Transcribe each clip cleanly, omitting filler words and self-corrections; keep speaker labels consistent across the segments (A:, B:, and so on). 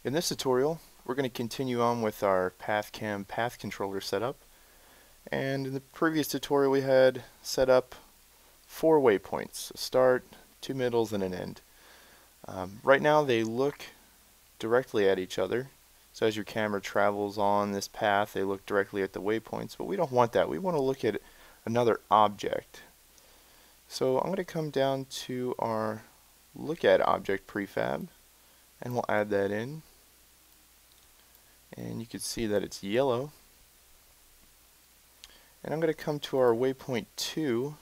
A: In this tutorial, we're going to continue on with our PathCam path controller setup. And in the previous tutorial, we had set up 4 waypoints: a start, 2 middles, and an end. Right now, they look directly at each other. So as your camera travels on this path, they look directly at the waypoints. But we don't want that. We want to look at another object. So I'm going to come down to our Look at Object prefab, and we'll add that in. And you can see that it's yellow. And I'm going to come to our waypoint 2,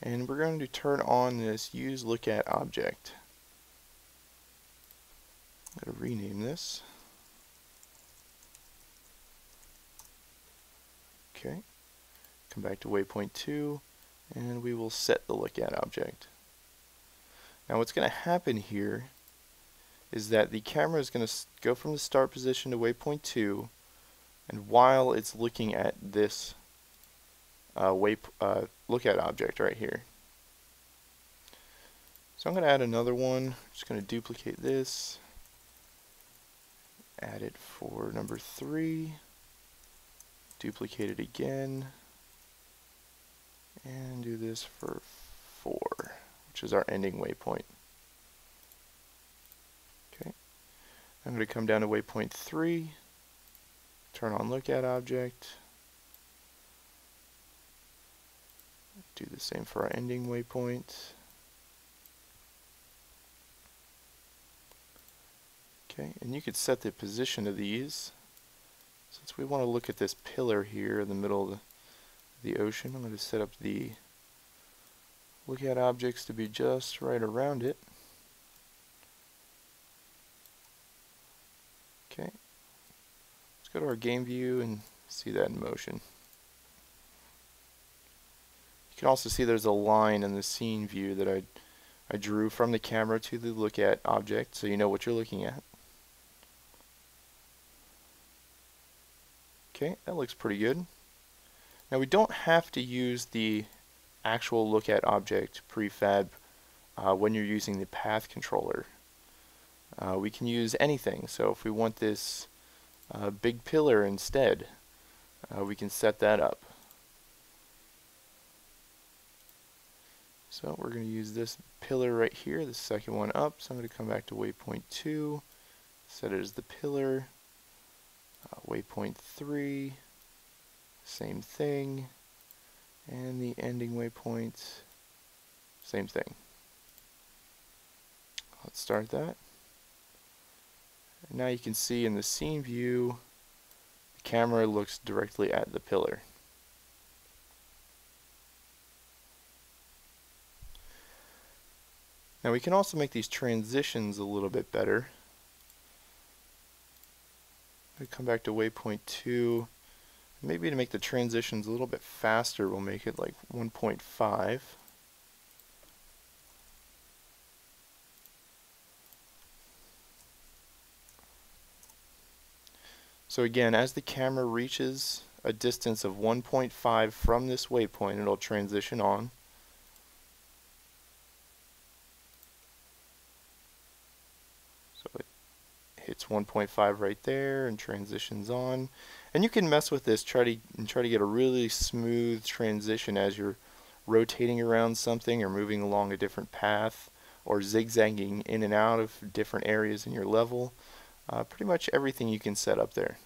A: and we're going to turn on this Use Look At Object. I'm going to rename this. Okay. Come back to waypoint 2, and we will set the Look At object. Now what's going to happen here is that the camera is going to go from the start position to waypoint 2, and while it's looking at this look at object right here. So I'm going to add another one. I'm just going to duplicate this, add it for number 3, duplicate it again, and do this for 4, which is our ending waypoint. Okay, I'm going to come down to waypoint 3, turn on Look At Object, do the same for our ending waypoint. Okay, and you could set the position of these. Since we want to look at this pillar here in the middle of the ocean, I'm going to set up the Look At objects to be just right around it. Okay, let's go to our game view and see that in motion. You can also see there's a line in the scene view that I drew from the camera to the Look At object, so you know what you're looking at. Okay, that looks pretty good. Now we don't have to use the actual Look At object prefab when you're using the path controller. We can use anything. So if we want this big pillar instead, we can set that up. So we're going to use this pillar right here, the second one up. So I'm going to come back to waypoint 2, set it as the pillar. Waypoint 3, same thing. And the ending waypoint, same thing. Let's start that. And now you can see in the scene view, the camera looks directly at the pillar. Now we can also make these transitions a little bit better. We come back to waypoint 2. Maybe to make the transitions a little bit faster, we'll make it like 1.5. So again, as the camera reaches a distance of 1.5 from this waypoint, it'll transition on. So it hits 1.5 right there and transitions on. And you can mess with this, try to get a really smooth transition as you're rotating around something or moving along a different path or zigzagging in and out of different areas in your level. Pretty much everything you can set up there.